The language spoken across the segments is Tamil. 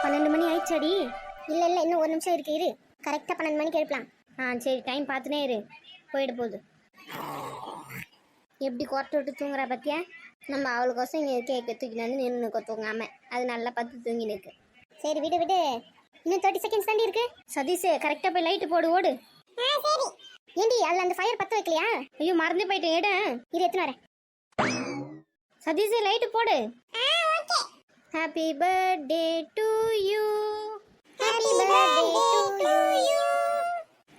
12 மணி ஆயிடுச்சாடி? இல்லை இல்லை, இன்னும் ஒரு நிமிஷம் இருக்கு, இரு. கரெக்டாக 12 மணிக்கு எழுப்பலாம். சரி, டைம் பார்த்துனே இரு, போயிட போகுது. எப்படி குறட்டு விட்டு தூங்குறா பத்தியா? நம்ம அவளுக்கோசம் இங்கே கேட்க தூக்கிட்டு வந்து நின்று தூங்காம அது நல்லா பார்த்து தூங்கி நிற்கு. சரி விடு விடு, இன்னும் 30 செகண்ட்ஸ் தாண்டி இருக்கு. சதீஷ் கரெக்டாக போய் லைட்டு போடு, ஓடு. சரி. ஏண்டி அதில் அந்த ஃபயர் பற்ற வைக்கலையா? ஐயோ மறந்து போயிட்டேன், எடு இரு எத்தனை வரேன். சதீஷ் லைட்டு போடு. Happy birthday to you. Happy birthday to you.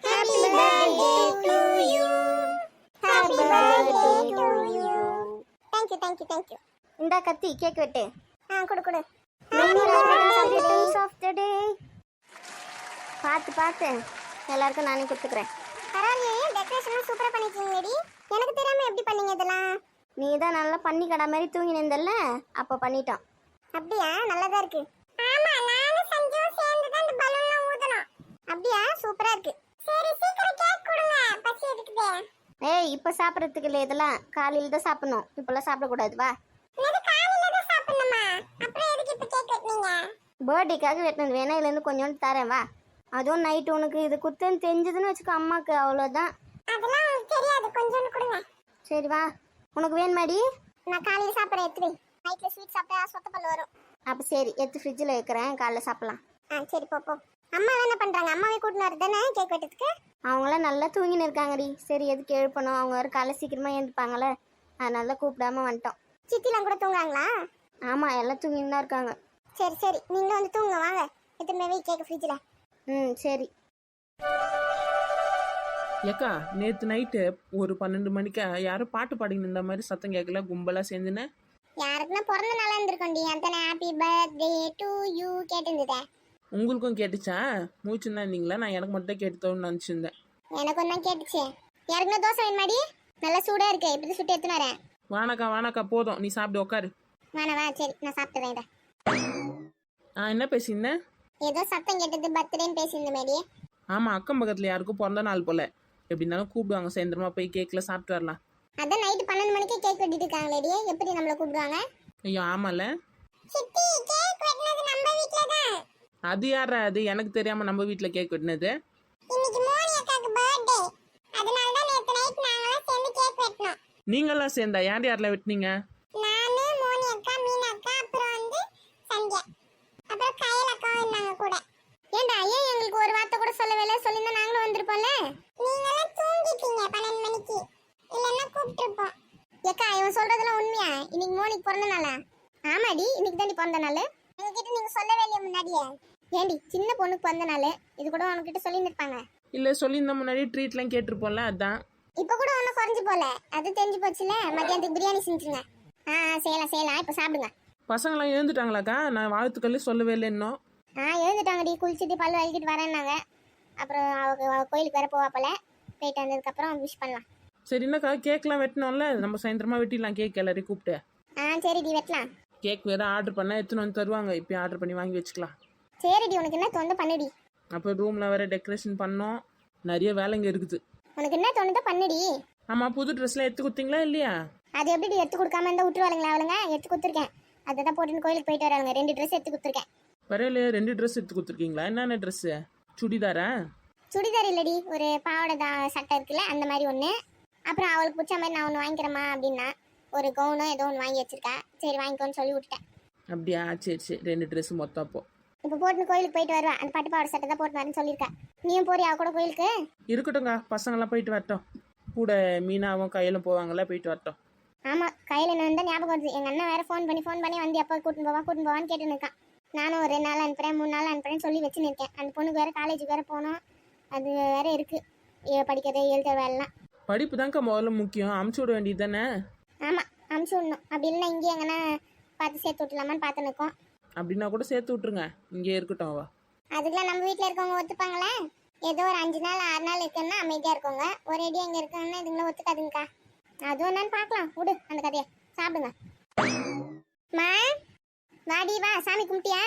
Happy birthday to you. Happy birthday to you. Thank you thank you thank you. இந்தா கத்தி கேக் வெட்டு. கொடு கொடு. ஆஃப் தி டே. பார்த்து எல்லாருக்கும் நானே கொடுத்துக்கிறேன். பரவாயில்லையே, டெக்கரேஷன்லாம் சூப்பராக பண்ணிருக்கீங்களேடி. எனக்கு தெரியாமல் எப்படி பண்ணீங்க இதெல்லாம்? நீ தான் நல்லா பண்ணி கடை மாதிரி தூங்கி நின்றல்ல, அப்போ பண்ணிட்டோம். அப்படியா? நல்லதா இருக்கு. ஆமா, நானும் சஞ்சுவும் சேர்ந்து தான் இந்த பலூன்லாம் ஊதணும். அப்படியா? சூப்பரா இருக்கு. சரி சீக்கிரம் கேக் கொடுங்க, பசி எடுக்குதே. ஏய், இப்ப சாப்பிடுறதுக்கு இல்ல, இதெல்லாம் காலையில தான் சாப்பிடணும், இப்பெல்லாம் சாப்பிட கூடாது. வா. இது காலையில தான் சாப்பிடணுமா? அப்புறம் எதுக்கு இப்ப கேக் வெட்டீங்க? பர்த்டேக்காக வெட்டினது, வேணா இதுல இருந்து கொஞ்சோண்டு தரேன், வா. அதுவும் நைட் உனக்கு இது குத்துன்னு தெரிஞ்சதுன்னு வச்சுக்கோ அம்மாக்கு, அவ்வளோதான். அதெல்லாம் உங்களுக்கு தெரியாது, கொஞ்சோண்டு கொடுங்க. சரி வா, உனக்கு வேணுமாடி? நான் காலையில சாப்பிட்றேன், எடுத்து வை. நைட்ல ஸ்வீட் சாப்பிட்டா சொத்த பல்லு வரும். அப்போ சரி, எடுத்து ஃப்ரிட்ஜில் வைக்கிறேன், காலைல சாப்பிடலாம். சரி போ. அம்மா என்ன பண்ணுறாங்க? அம்மாவே கூட்டின்னு வரதானே கேக் வெட்டதுக்கு? அவங்களாம் நல்லா தூங்கின்னு இருக்காங்கடி. சரி எதுக்கு எழுப்பணும், அவங்க ஒரு காலை சீக்கிரமாக எழுந்துப்பாங்களே, அதனால கூப்பிடாம வந்துட்டோம். சித்திலாம் கூட தூங்குறாங்களா? ஆமாம், எல்லாம் தூங்கின்னு தான் இருக்காங்க. சரி சரி, நீங்களும் வந்து தூங்க வாங்க, எத்தனை வை கேக் ஃப்ரிட்ஜில். சரி. ஏக்கா, நேற்று நைட்டு ஒரு 12 மணிக்கா யாரும் பாட்டு பாடின்னு இருந்த மாதிரி சத்தம் கேட்கல, கும்பலாக சேர்ந்துன்னு. யாருக்குன்னா பிறந்த நாளா இருந்திருக்கோண்டி, அந்த ஹாப்பி பர்த்டே டு யூ கேட்டுருந்ததே. உங்களுக்கும் கேட்டுச்சா? மூச்சுன்னு இருந்தீங்களா? நான் எனக்கு மட்டும் கேட்டுத்தோன்னு நினச்சிருந்தேன். எனக்கு ஒன்றும் கேட்டுச்சு. யாருக்குன்னா தோசை வேணுமாடி? நல்லா சூடாக இருக்கு, இப்படி சுட்டு எடுத்துன்னு வரேன். வானாக்கா போதும், நீ சாப்பிட்டு உட்காரு. வா சரி, நான் சாப்பிட்டுறேன் இதை. என்ன பேசியிருந்தேன்? ஏதோ சத்தம் கேட்டது, பர்த்டேன்னு பேசியிருந்த மாதிரி. ஆமாம், அக்கம் பக்கத்தில் யாருக்கும் பிறந்த நாள் போல, எப்படி இருந்தாலும் கூப்பிடுவாங்க, சாயந்தரமா போய் கேக்கில் சாப்பிட்டு வரலாம். அதான் நைட்டு 12 மணிக்கு கேக் வெட்டிட்டு இருக்காங்களேடி, எப்படி நம்மள கூப்பிடுவாங்க? ஐயோ ஆமால. சித்தி, கேக் வெட்டினது நம்ம வீட்ல தான். அது யாரா? அது எனக்கு தெரியாம நம்ம வீட்ல கேக் வெட்டினது? இன்னைக்கு மோனி அக்காக்கு பர்த்டே, அதனால தான் நேத்து நைட் நாங்கலாம் சேர்ந்து கேக் வெட்டினோம். நீங்களாம் சேர்ந்தா? யாரெல்லாம் வெட்டினீங்க? நானு, மோனி அக்கா, மீனா அக்கா, அப்புறம் வந்து சந்தியா, அப்புறம் கயல் அக்கா இருந்தாங்க கூட. ஏண்டா ஏன் எங்களுக்கு ஒரு வார்த்தை கூட சொல்லவே இல்லை? சொல்லிருந்தா நாங்களும் வந்திருப்போம்ல. நீங்களாம் தூங்கிட்டீங்க 12 மணிக்கு, இல்லன்னா கூப்பிட்டுருப்போம். ஏக்கா, இவன் சொல்றதெல்லாம் உண்மையா? இன்னைக்கு மோனிக்கு பிறந்த நாளா? ஆமாடி, இன்னைக்கு தாண்டி பிறந்த நாள். எங்ககிட்ட நீங்க சொல்லவே இல்லையா முன்னாடியே? ஏண்டி, சின்ன பொண்ணுக்கு பிறந்த நாள், இது கூட உனக்கிட்ட சொல்லியிருப்பாங்க. இல்ல, சொல்லியிருந்த முன்னாடி ட்ரீட்லாம் கேட்டிருப்போம்ல, அதான். இப்போ கூட ஒன்றும் குறைஞ்சு போல, அது தெரிஞ்சு போச்சுல. மத்தியானத்துக்கு பிரியாணி செஞ்சுருங்க. செய்யலாம், இப்போ சாப்பிடுங்க. பசங்களாம் எழுந்துட்டாங்களாக்கா? நான் வாழ்த்துக்கள் சொல்லவே இல்லை இன்னும். எழுந்துட்டாங்கடி, குளிச்சுட்டு பல்லு வலிக்கிட்டு வரேன்னாங்க. அப்புறம் அவ கோயிலுக்கு வேற போவாப்பல, போயிட்டு வந்ததுக்கப்புறம் விஷ் பண்ணலாம். சரி, என்னக்கா கேக்லாம் வெட்டணும்ல, நம்ம சாயந்தரமா வெட்டிடலாம் கேக் எல்லாரையும் கூப்பிட்டு. சரிடி, வெட்டலாம். கேக் வேற ஆர்டர் பண்ணா எடுத்துன்னு வந்து தருவாங்க, இப்போ ஆர்டர் பண்ணி வாங்கி வச்சுக்கலாம். சரிடி, உனக்கு என்ன தோணுதோ பண்ணுடி. அப்புறம் ரூம்ல வேற டெக்கரேஷன் பண்ணோம், நிறைய வேலைங்க இருக்குது. உனக்கு என்ன தோணுதோ பண்ணுடி. ஆமா, புது ட்ரெஸ்லாம் எடுத்து கொடுத்தீங்களா இல்லையா? அது எப்படி எடுத்து கொடுக்காம இருந்தா விட்டுருவாளுங்களா? அவளுங்க எடுத்து கொடுத்துருக்கேன், அதை போட்டுன்னு கோயிலுக்கு போயிட்டு வராங்க. 2 ட்ரெஸ் எடுத்து கொடுத்துருக்கேன். பரவாயில்ல, 2 ட்ரெஸ் எடுத்து கொடுத்துருக்கீங்களா? என்னென்ன ட்ரெஸ்? சுடிதாரா? சுடிதார் இல்லடி, ஒரு பாவாடை சட்டை இருக்குல்ல, அந்த மாதிரி ஒன்று. அப்புறம் அவளுக்கு பிடிச்ச மாதிரி நான் ஒன்று வாங்கிக்கிறேம்மா அப்படின்னா, ஒரு கவுனோ ஏதோ ஒன்று வாங்கி வச்சிருக்கேன். சரி வாங்கிக்கோன்னு சொல்லி விட்டுட்டேன். அப்படியா? சரி 2 ட்ரெஸ் மொத்தம். அப்போ இப்போ போட்டுன்னு கோயிலுக்கு போயிட்டு வருவேன். அந்த பட்டு பாவாடை சட்டை தான் போட்டு வரேன்னு சொல்லியிருக்கேன். நீயும் போறியா கூட கோயிலுக்கு? இருக்கட்டும்ங்க, பசங்களாம் போயிட்டு வரட்டும். கூட மீனாவும் கையிலும் போவாங்கல்ல, போயிட்டு வரட்டும். ஆமாம், கையில் என்ன இருந்தால் ஞாபகம் வருது. எங்கள் அண்ணன் வேறு ஃபோன் பண்ணி வந்து எப்போ கூட்டின்னு போவான்னு கேட்டுன்னு இருக்கான். நானும் ஒரு 2 நாள் அனுப்புகிறேன், 3 நாள் அனுப்புகிறேன்னு சொல்லி வச்சுன்னு இருக்கேன். அந்த பொண்ணுக்கு வேறு காலேஜுக்கு வேறு போகணும், அது வேறு இருக்குது. படிக்கிறது எழுத வேலைலாம். படிப்பு தான்க்கா முதல்ல முக்கியம், அமுச்சு விட வேண்டியது தானே? ஆமாம், அமுச்சு விடணும். அப்படி இல்லைன்னா இங்கே எங்கன்னா பார்த்து சேர்த்து விட்டுலாமான்னு பார்த்து நிற்கும். அப்படின்னா கூட சேர்த்து விட்டுருங்க, இங்கே இருக்கட்டும். அவ அதுக்கெல்லாம் நம்ம வீட்டில் இருக்கவங்க ஒத்துப்பாங்களே? ஏதோ ஒரு 5 நாள் 6 நாள் இருக்குன்னா அமைதியாக இருக்கவங்க, ஒரு ஐடியா இங்கே இருக்குன்னா இதுங்களை ஒத்துக்காதுங்கக்கா. அதுவும் என்னன்னு பார்க்கலாம், விடு அந்த கதையை. சாப்பிடுங்க. மா வாடி, வா. சாமி கும்பிட்டியா?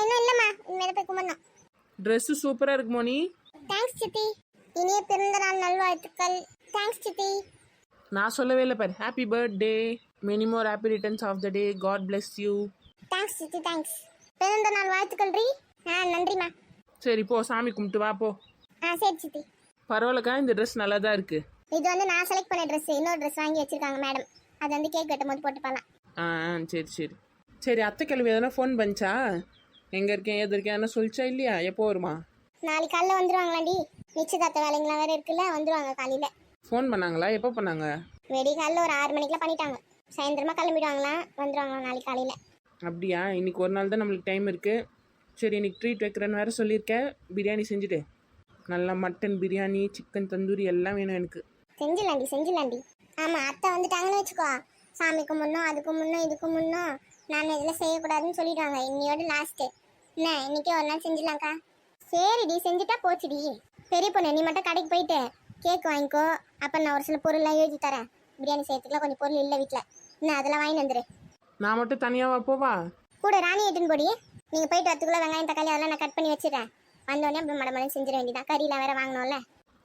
இன்னும் இல்லைம்மா, இனிமேல் போய் கும்பிடணும். ட்ரெஸ்ஸு சூப்பராக இருக்கு மோனி. தேங்க்ஸ் சித்தி. இனிய பிறந்த நாள் நல்வாழ்த்துக்கள். தேங்க்ஸ் சித்தி. நான் சொல்லவே இல்லை பாரு. Happy birthday, many more happy returns of the day, God bless you. Thanks சித்தி, தேங்க்ஸ். பிறந்த நாள் வாழ்த்துக்கள் ரீ. நன்றிம்மா. சரி போ, சாமி கும்பிட்டு வா போ. சரி சித்தி. பரவாயில்லக்கா, இந்த ட்ரெஸ் நல்லா தான் இருக்கு. இது வந்து நான் செலக்ட் பண்ண ட்ரெஸ். இன்னொரு ட்ரெஸ் வாங்கி வச்சிருக்காங்க மேடம். அது வந்து கேக் வெட்டும் போது போட்டு போகலாம். சரி சரி சரி. அத்தை கிழவி எதனா ஃபோன் பண்ணிச்சா? எங்கே இருக்கேன் ஏது இருக்கேன் என்ன சொல்லிச்சா இல்லையா? எப்போ வருமா? நாளைக்கு காலைல வந்துருவாங்களாண்டி. நிச்சயதார்த்த வேலைங்களாம் வேற இருக்குல்ல, வந்துருவாங்க காலையில. ஃபோன் பண்ணாங்களா? எப்போ பண்ணாங்க? வெடி காலைல ஒரு 6 மணிக்கெல்லாம் பண்ணிட்டாங்க. சாயந்தரமா கிளம்பிடுவாங்களாம், வந்துருவாங்க நாளைக்கு காலையில. அப்படியா? இன்னைக்கு ஒரு நாள் தான் நம்மளுக்கு டைம் இருக்குது. சரி, இன்னைக்கு ட்ரீட் வைக்கிறேன்னு வேறு சொல்லியிருக்கேன். பிரியாணி செஞ்சுட்டு நல்லா மட்டன் பிரியாணி, சிக்கன் தந்தூரி எல்லாம் வேணும் எனக்கு. செஞ்சிலாண்டி. ஆமாம், அத்தை வந்துட்டாங்கன்னு வச்சுக்கோ, சாமிக்கு முன்னும் அதுக்கு முன்னும் இதுக்கு முன்னும் நான் இதெல்லாம் செய்யக்கூடாதுன்னு சொல்லிடுவாங்க. இன்னையோட லாஸ்ட்டு என்ன, இன்னைக்கே ஒரு நாள் செஞ்சிடலாம்க்கா. சரிடி, செஞ்சுட்டா போச்சுடி. பெரிய பொண்ணு, நீ மட்டும் கடைக்கு போயிட்டு கேக் வாங்கிக்கோ. அப்போ நான் ஒரு சில பொருள்லாம் எழுதி தரேன். பிரியாணி செய்யறதுக்குலாம் கொஞ்சம் பொருள் இல்லை வீட்டில். என்ன அதெல்லாம் வாங்கி வந்துரு. நான் மட்டும் தனியாவா போவா? கூட ராணி எட்டுன்னு போடி. நீங்கள் போயிட்டு வரத்துக்குள்ள வெங்காயம் தக்காளி அதெல்லாம் நான் கட் பண்ணி வச்சிடறேன். வந்தோடனே அப்படி மடமடன்னு செஞ்சிட வேண்டியதான். கறியெலாம் வேற வாங்கணும்ல.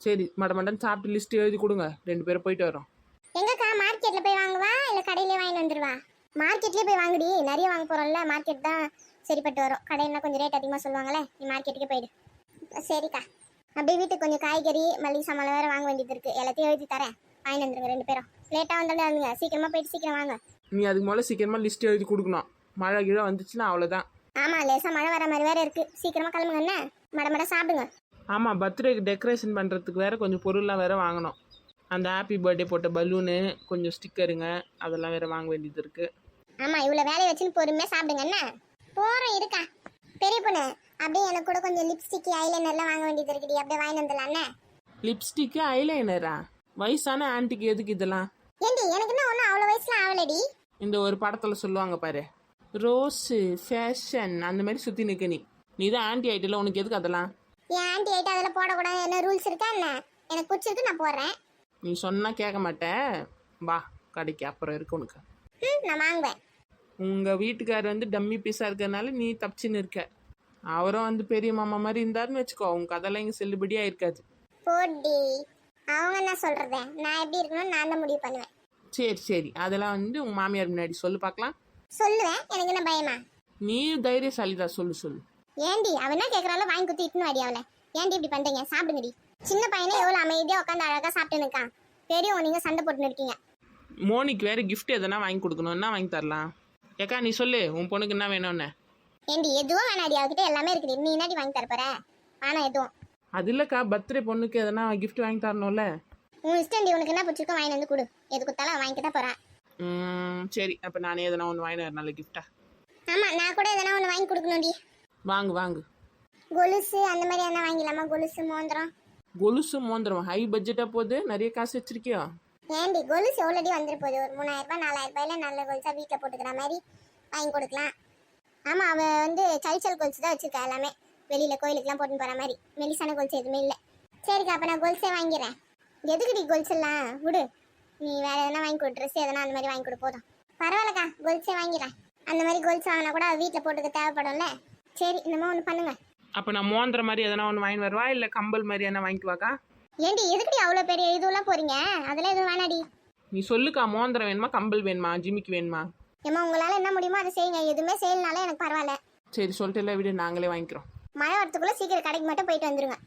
சரி, மடமடன் சாப்பிட்டு லிஸ்ட் எழுதி கொடுங்க. 2 பேரும் போயிட்டு வரோம். எங்கக்கா, மார்க்கெட்டில் போய் வாங்குவா இல்லை கடையிலே வாங்கிட்டு வந்துடுவா? மார்க்கெட்லேயே போய் வாங்குடி, நிறைய வாங்க போகிறோம்ல. மார்க்கெட் தான் சரிப்பட்டு வரும். கடையில கொஞ்சம் ரேட் அதிகமாக சொல்லுவாங்களே, நீ மார்க்கெட்டுக்கே போயிடு. சரிக்கா. அப்படியே வீட்டுக்கு கொஞ்சம் காய்கறி மளிகை சாமான் வேறு வாங்க வேண்டியது இருக்குது. எல்லாத்தையும் எழுதி தரேன், வாங்கி வந்துருங்க 2 பேரும். லேட்டாக வந்தாலும் சீக்கிரமாக போயிட்டு சீக்கிரம் வாங்க. நீ அதுக்கு மேலே சீக்கிரமாக லிஸ்ட் எழுதி கொடுக்கணும். மழை கீழே வந்துச்சுன்னா அவ்வளோதான். ஆமாம், லேசாக மழை வர மாதிரி வேறு இருக்குது. சீக்கிரமாக கிளம்புங்க. என்ன மட சாப்பிடுங்க. ஆமாம், பர்த்டேக்கு டெக்கரேஷன் பண்ணுறதுக்கு வேறு கொஞ்சம் பொருள்லாம் வேறு வாங்கணும். அந்த ஹாப்பி பர்த்டே போட்ட பலூனு, கொஞ்சம் ஸ்டிக்கருங்க, அதெல்லாம் வேறு வாங்க வேண்டியது இருக்குது. ஆமாம், இவ்வளோ வேலையை வச்சுன்னு பொறுமையாக சாப்பிடுங்க. என்ன போகிறோம் இருக்கா பெரிய பொண்ணு? அப்படியே எனக்கு கூட கொஞ்சம் லிப்ஸ்டிக் ஐலைனர்லாம் வாங்க வேண்டியது இருக்குடி. அப்படியே வாங்கி வந்துடலாண்ணே. லிப்ஸ்டிக்கு ஐலைனரா? வயசான ஆன்ட்டிக்கு எதுக்கு இதெல்லாம்? ஏண்டி, எனக்கு என்ன ஒன்றும் அவ்வளோ வயசுலாம் ஆகலடி. இந்த ஒரு படத்தில் சொல்லுவாங்க பாரு, ரோஸு ஃபேஷன் அந்த மாதிரி சுற்றி நிற்க. நீ தான் ஆன்ட்டி ஆகிட்டில், உனக்கு எதுக்கு அதெல்லாம்? என் ஆண்டி ஆகிட்டு அதெல்லாம் போடக்கூடாது, என்ன ரூல்ஸ் இருக்கா என்ன? எனக்கு பிடிச்சிருக்கு, நான் போடுறேன். நீ சொன்னால் கேட்க மாட்டேன். வா கடைக்கு, அப்புறம் இருக்கு உனக்கு. நான் வாங்குவேன். உங்கள் வீட்டுக்காரர் வந்து டம்மி பீஸாக இருக்கிறதுனால நீ தப்பிச்சுன்னு இருக்க. அவரும் வந்து பெரிய மாமா மாதிரி இருந்தாருன்னு வச்சுக்கோ, உங்க கதெல்லாம் இங்கே செல்லுபடியாக இருக்காது. போடி, அவங்க என்ன சொல்கிறது? நான் எப்படி இருக்கணும்னு நான் தான் முடிவு பண்ணுவேன். சரி சரி, அதெல்லாம் வந்து உங்கள் மாமியார் முன்னாடி சொல்லு பார்க்கலாம். சொல்லுவேன், எனக்கு என்ன பயமா? நீ தைரியசாலி தான், சொல்லு. ஏண்டி, அவன் என்ன கேட்குறால வாங்கி குத்தி இட்டுன்னு வாடி அவளை. ஏண்டி இப்படி பண்ணுறீங்க? சாப்பிடுங்கடி. சின்ன பையனே எவ்வளோ அமைதியாக உட்காந்து அழகாக சாப்பிட்டு இருக்கான். பெரியவங்க நீங்கள் சண்டை போட்டுன்னு இருக்கீங்க. மோனிக்கு வேறு கிஃப்ட் எதனா வாங்கி கொடுக்கணும். என்ன வாங்கி தரலாம்? ஏக்கா நீ சொல்லு, உன் பொண்ணுக்கு என்ன வேணும்னு. ஏண்டி, எதுவும் வேணாடி, அவகிட்ட எல்லாமே இருக்குது. நீ என்னாடி வாங்கி தரப்போற? வேணாம் எதுவும். அது இல்லைக்கா, பர்த்டே பொண்ணுக்கு எதனா கிஃப்ட் வாங்கி தரணும்ல. உன் இஷ்டண்டி, உனக்கு என்ன பிடிச்சிருக்கோ வாங்கி வந்து கொடு. எது கொடுத்தாலும் வாங்கிக்க தான் போகிறேன். சரி, அப்போ நானே எதனா ஒன்று வாங்கினேன், நல்ல கிஃப்டா. ஆமாம், நான் கூட எதனா ஒன்று வாங்கி கொடுக்கணும்டி. வாங்கு. கொலுசு அந்த மாதிரி என்ன வாங்கிடலாமா? கொலுசு மோந்திரம். கொலுசு மோந்திரம் ஹை பட்ஜெட்டாக போகுது. நிறைய காசு வச்சிருக்கியோ? ஏண்டி, கொலுசு எவ்வளோடி வந்துட்டு போகுது? ஒரு 3000 ரூபாய் 4000 ரூபாயில நல்ல கொலுசா வீட்டில் போட்டுக்கிற மாதிரி வாங்கி கொடுக்கலாம். ஆமாம், அவள் வந்து சல்சல் கொலுசு தான் வச்சுருக்கா. எல்லாமே வெளியில் கோயிலுக்குலாம் போட்டுன்னு போகிற மாதிரி மெலிசான கொலுசு எதுவுமே இல்லை. சரிக்கா, அப்போ நான் கொலுசே வாங்கிறேன். எதுக்குடி கொலுசுலாம் விடு. நீ வேறு எதனா வாங்கி கொடு, ட்ரெஸ் எதனா அந்த மாதிரி வாங்கி கொடு போதும். பரவாயில்லக்கா, கொலுசே வாங்கிறேன். அந்த மாதிரி கொலுசு வாங்கினா கூட வீட்டில் போட்டுக்க தேவைப்படும்ல. சரி, இந்த மாதிரி ஒன்று பண்ணுங்க. அப்போ நான் மோந்திர மாதிரி எதனா ஒன்று வாங்கி வருவா, இல்லை கம்பல் மாதிரி என்ன வாங்கிக்குவாக்கா? ஏண்டி, எதுக்குடி அவ்வளோ பெரிய இதுவெல்லாம் போகிறீங்க? அதெல்லாம் எதுவும் வேணாடி. நீ சொல்லுக்கா, மோந்திரம் வேணுமா, கம்பல் வேணுமா, ஜிமிக்கு வேணுமா? ஏம்மா, உங்களால் என்ன முடியுமோ அதை செய்யுங்க. எதுவுமே செய்யலனாலே எனக்கு பரவாயில்ல. சரி சொல்லிட்டு விடு, நாங்களே வாங்கிக்கிறோம். மழை வரத்துக்குள்ளே சீக்கிரம் கடைக்கு மட்டும் போயிட்டு வந்துருங்க.